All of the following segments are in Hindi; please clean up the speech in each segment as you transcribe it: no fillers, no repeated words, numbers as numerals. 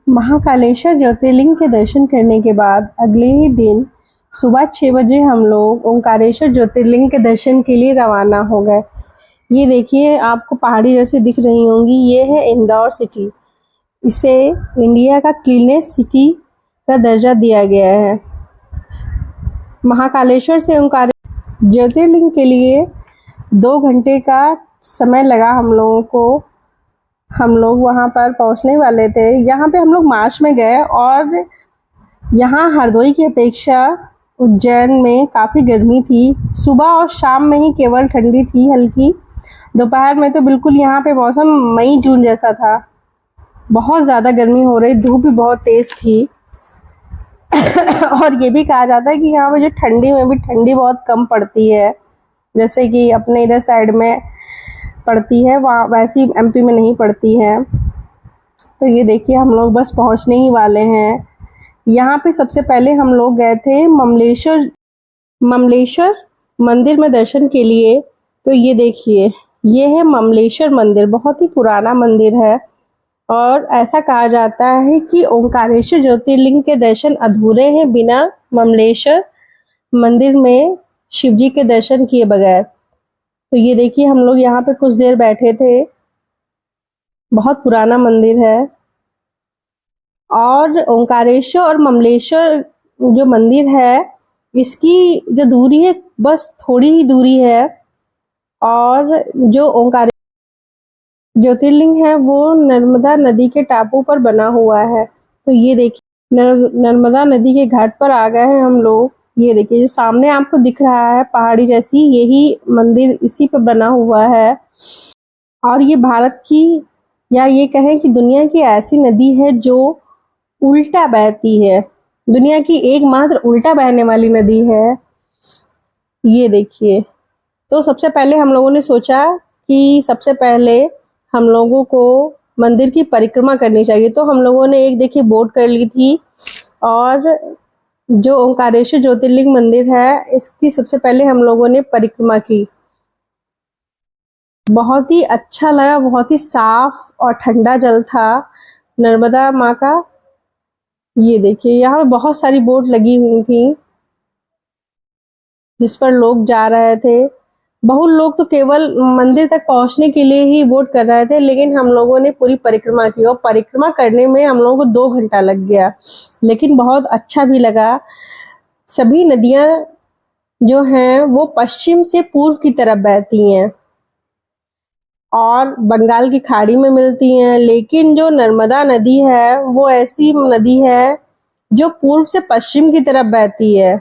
महाकालेश्वर ज्योतिर्लिंग के दर्शन करने के बाद अगले ही दिन सुबह 6 बजे हम लोग ओंकारेश्वर ज्योतिर्लिंग के दर्शन के लिए रवाना हो गए। ये देखिए, आपको पहाड़ी जैसी दिख रही होंगी, ये है इंदौर सिटी। इसे इंडिया का क्लीनेस्ट सिटी का दर्जा दिया गया है। महाकालेश्वर से ओंकारेश्वर ज्योतिर्लिंग के लिए 2 घंटे का समय लगा हम लोगों को। हम लोग वहाँ पर पहुँचने वाले थे। यहाँ पे हम लोग मार्च में गए और यहाँ हरदोई की अपेक्षा उज्जैन में काफ़ी गर्मी थी। सुबह और शाम में ही केवल ठंडी थी हल्की। दोपहर में तो बिल्कुल यहाँ पे मौसम मई जून जैसा था। बहुत ज़्यादा गर्मी हो रही, धूप भी बहुत तेज़ थी। और ये भी कहा जाता है कि यहाँ पे जो ठंडी में भी ठंडी बहुत कम पड़ती है, जैसे कि अपने इधर साइड में पड़ती है, वहाँ वैसी एमपी में नहीं पड़ती है। तो ये देखिए, हम लोग बस पहुँचने ही वाले हैं। यहाँ पे सबसे पहले हम लोग गए थे ममलेश्वर मंदिर में दर्शन के लिए। तो ये देखिए, ये है ममलेश्वर मंदिर। बहुत ही पुराना मंदिर है और ऐसा कहा जाता है कि ओंकारेश्वर ज्योतिर्लिंग के दर्शन अधूरे हैं बिना ममलेश्वर मंदिर में शिवजी के दर्शन किए बगैर। तो ये देखिए, हम लोग यहाँ पे कुछ देर बैठे थे। बहुत पुराना मंदिर है और ओंकारेश्वर और ममलेश्वर जो मंदिर है, इसकी जो दूरी है बस थोड़ी ही दूरी है। और जो ओंकारेश्वर ज्योतिर्लिंग है वो नर्मदा नदी के टापू पर बना हुआ है। तो ये देखिए, नर्मदा नदी के घाट पर आ गए हैं हम लोग। ये देखिए, जो सामने आपको दिख रहा है पहाड़ी जैसी, यही मंदिर इसी पे बना हुआ है। और ये भारत की, या ये कहें कि दुनिया की ऐसी नदी है जो उल्टा बहती है। दुनिया की एकमात्र उल्टा बहने वाली नदी है। ये देखिए, तो सबसे पहले हम लोगों ने सोचा कि सबसे पहले हम लोगों को मंदिर की परिक्रमा करनी चाहिए। तो हम लोगों ने एक देखिए बोट कर ली थी और जो ओंकारेश्वर ज्योतिर्लिंग मंदिर है, इसकी सबसे पहले हम लोगों ने परिक्रमा की। बहुत ही अच्छा लगा, बहुत ही साफ और ठंडा जल था नर्मदा माँ का। ये देखिए, यहाँ पे बहुत सारी बोट लगी हुई थी जिस पर लोग जा रहे थे। बहुत लोग तो केवल मंदिर तक पहुंचने के लिए ही बोट कर रहे थे, लेकिन हम लोगों ने पूरी परिक्रमा की और परिक्रमा करने में हम लोगों को 2 घंटा लग गया, लेकिन बहुत अच्छा भी लगा। सभी नदियां जो हैं वो पश्चिम से पूर्व की तरफ बहती हैं और बंगाल की खाड़ी में मिलती हैं, लेकिन जो नर्मदा नदी है वो ऐसी नदी है जो पूर्व से पश्चिम की तरफ बहती है,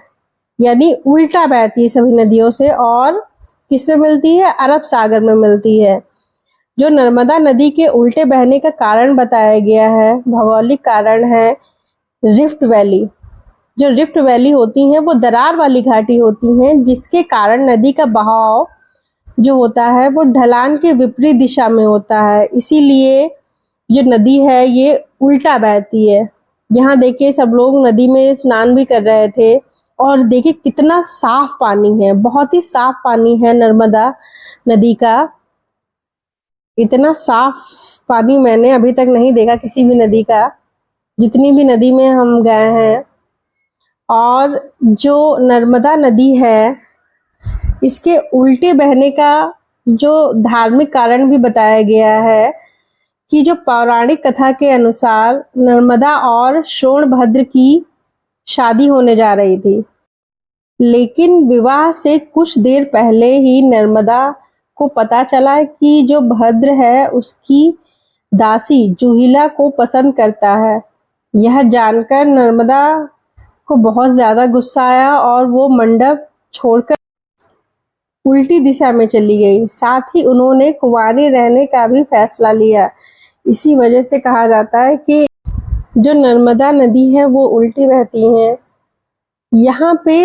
यानी उल्टा बहती है सभी नदियों से। और किसमें मिलती है? अरब सागर में मिलती है। जो नर्मदा नदी के उल्टे बहने का कारण बताया गया है, भौगोलिक कारण है रिफ्ट वैली। जो रिफ्ट वैली होती हैं वो दरार वाली घाटी होती हैं, जिसके कारण नदी का बहाव जो होता है वो ढलान के विपरीत दिशा में होता है। इसीलिए जो नदी है ये उल्टा बहती है। यहाँ देखिए, सब लोग नदी में स्नान भी कर रहे थे और देखिए कितना साफ पानी है। बहुत ही साफ पानी है नर्मदा नदी का। इतना साफ पानी मैंने अभी तक नहीं देखा किसी भी नदी का, जितनी भी नदी में हम गए हैं। और जो नर्मदा नदी है, इसके उल्टे बहने का जो धार्मिक कारण भी बताया गया है कि जो पौराणिक कथा के अनुसार नर्मदा और सोनभद्र की शादी होने जा रही थी, लेकिन विवाह से कुछ देर पहले ही नर्मदा को पता चला कि जो भद्र है उसकी दासी जूहिला को पसंद करता है। यह जानकर नर्मदा को बहुत ज्यादा गुस्सा आया और वो मंडप छोड़कर उल्टी दिशा में चली गई। साथ ही उन्होंने कुंवारी रहने का भी फैसला लिया। इसी वजह से कहा जाता है कि जो नर्मदा नदी है वो उल्टी बहती है। यहाँ पे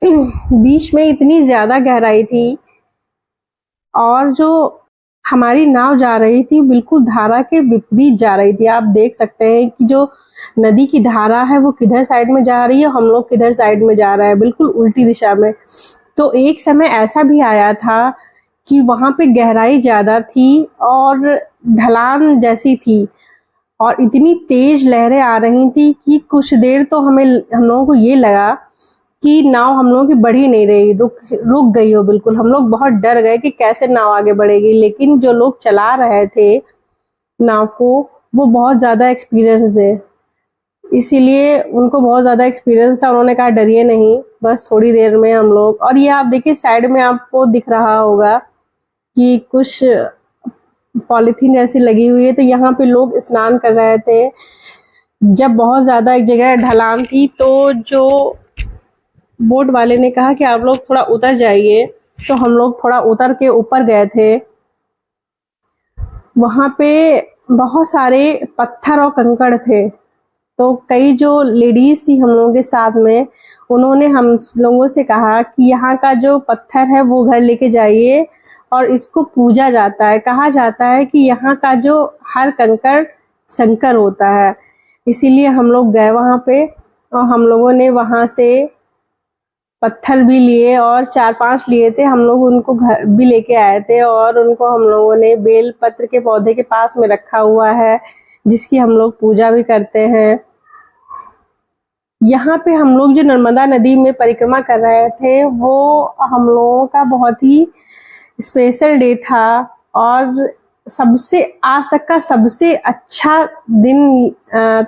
बीच में इतनी ज्यादा गहराई थी और जो हमारी नाव जा रही थी बिल्कुल धारा के विपरीत जा रही थी। आप देख सकते हैं कि जो नदी की धारा है वो किधर साइड में जा रही है, हम लोग किधर साइड में जा रहे हैं, बिल्कुल उल्टी दिशा में। तो एक समय ऐसा भी आया था कि वहां पे गहराई ज्यादा थी और ढलान जैसी थी और इतनी तेज लहरें आ रही थी कि कुछ देर तो हम लोगों को ये लगा कि नाव हम लोगों की बढ़ ही नहीं रही, रुक गई हो बिल्कुल। हम लोग बहुत डर गए कि कैसे नाव आगे बढ़ेगी, लेकिन जो लोग चला रहे थे नाव को वो बहुत ज़्यादा एक्सपीरियंस थे, इसीलिए उनको बहुत ज़्यादा एक्सपीरियंस था। उन्होंने कहा डरिए नहीं, बस थोड़ी देर में हम लोग। और ये आप देखिए साइड में आपको दिख रहा होगा कि कुछ पॉलीथीन ऐसी लगी हुई है, तो यहाँ पे लोग स्नान कर रहे थे। जब बहुत ज़्यादा एक जगह ढलान थी तो जो बोट वाले ने कहा कि आप लोग थोड़ा उतर जाइए, तो हम लोग थोड़ा उतर के ऊपर गए थे। वहाँ पे बहुत सारे पत्थर और कंकड़ थे, तो कई जो लेडीज थी हम लोगों के साथ में, उन्होंने हम लोगों से कहा कि यहाँ का जो पत्थर है वो घर लेके जाइए और इसको पूजा जाता है। कहा जाता है कि यहाँ का जो हर कंकड़ शंकर होता है, इसीलिए हम लोग गए वहाँ पे और हम लोगों ने वहाँ से पत्थर भी लिए और 4-5 लिए थे। हम लोग उनको घर भी लेके आए थे और उनको हम लोगों ने बेल पत्र के पौधे के पास में रखा हुआ है, जिसकी हम लोग पूजा भी करते हैं। यहाँ पे हम लोग जो नर्मदा नदी में परिक्रमा कर रहे थे वो हम लोगों का बहुत ही स्पेशल डे था और सबसे आज तक का सबसे अच्छा दिन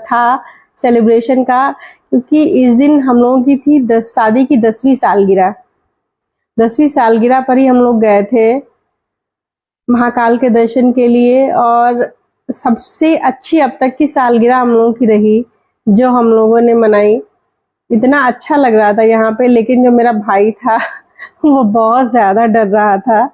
था सेलिब्रेशन का, क्योंकि इस दिन हम लोगों की थी शादी की 10वीं सालगिरह। 10वीं सालगिरह पर ही हम लोग गए थे महाकाल के दर्शन के लिए, और सबसे अच्छी अब तक की सालगिरह हम लोगों की रही जो हम लोगों ने मनाई। इतना अच्छा लग रहा था यहाँ पे, लेकिन जो मेरा भाई था वो बहुत ज़्यादा डर रहा था।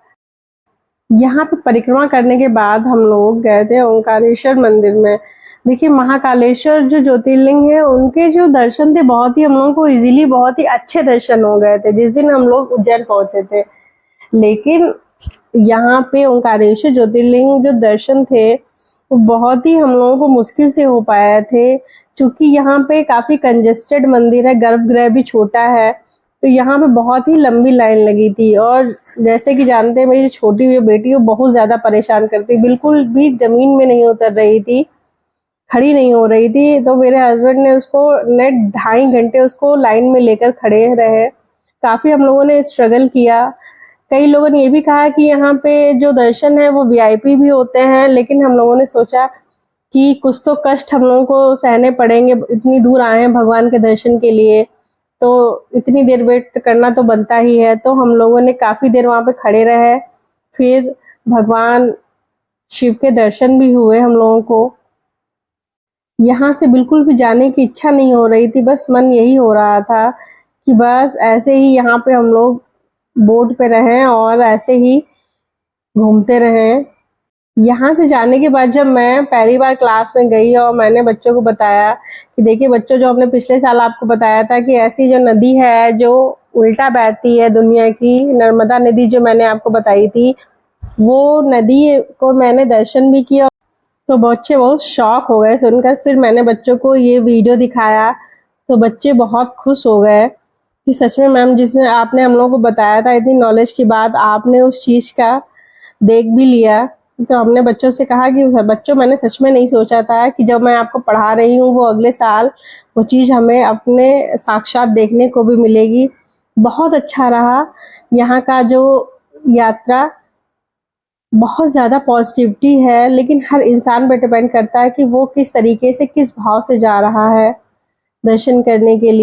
यहाँ पे परिक्रमा करने के बाद हम लोग गए थे ओंकारेश्वर मंदिर में। देखिए महाकालेश्वर जो ज्योतिर्लिंग है उनके जो दर्शन थे बहुत ही हम लोगों को इजीली बहुत ही अच्छे दर्शन हो गए थे जिस दिन हम लोग उज्जैन पहुंचे थे। लेकिन यहाँ पे ओंकारेश्वर ज्योतिर्लिंग जो दर्शन थे वो बहुत ही हम लोगों को मुश्किल से हो पाए थे, क्योंकि यहाँ पे काफ़ी कंजेस्टेड मंदिर है, गर्भगृह भी छोटा है, तो यहाँ पे बहुत ही लंबी लाइन लगी थी। और जैसे कि जानते हैं मेरी छोटी हुई बेटी वो बहुत ज़्यादा परेशान करती, बिल्कुल भी ज़मीन में नहीं उतर रही थी, खड़ी नहीं हो रही थी। तो मेरे हस्बैंड ने उसको नेट 2.5 घंटे उसको लाइन में लेकर खड़े रहे। काफ़ी हम लोगों ने स्ट्रगल किया। कई लोगों ने ये भी कहा कि यहाँ पे जो दर्शन है वो वीआईपी भी होते हैं, लेकिन हम लोगों ने सोचा कि कुछ तो कष्ट हम लोगों को सहने पड़ेंगे, इतनी दूर आए हैं भगवान के दर्शन के लिए, तो इतनी देर वेट करना तो बनता ही है। तो हम लोगों ने काफ़ी देर वहाँ पे खड़े रहे, फिर भगवान शिव के दर्शन भी हुए हम लोगों को। यहाँ से बिल्कुल भी जाने की इच्छा नहीं हो रही थी, बस मन यही हो रहा था कि बस ऐसे ही यहाँ पे हम लोग बोट पे रहें और ऐसे ही घूमते रहें। यहाँ से जाने के बाद जब मैं पहली बार क्लास में गई और मैंने बच्चों को बताया कि देखिए बच्चों, जो हमने पिछले साल आपको बताया था कि ऐसी जो नदी है जो उल्टा बहती है दुनिया की, नर्मदा नदी जो मैंने आपको बताई थी, वो नदी को मैंने दर्शन भी किया। तो बच्चे बहुत शॉक हो गए सुनकर। फिर मैंने बच्चों को ये वीडियो दिखाया तो बच्चे बहुत खुश हो गए कि सच में मैम जिसने आपने हम लोगों को बताया था, इतनी नॉलेज के बाद आपने उस चीज़ का देख भी लिया। तो हमने बच्चों से कहा कि बच्चों, मैंने सच में नहीं सोचा था कि जब मैं आपको पढ़ा रही हूँ वो अगले साल वो चीज़ हमें अपने साक्षात देखने को भी मिलेगी। बहुत अच्छा रहा यहाँ का जो यात्रा, बहुत ज़्यादा पॉजिटिविटी है, लेकिन हर इंसान पे डिपेंड करता है कि वो किस तरीके से किस भाव से जा रहा है दर्शन करने के लिए।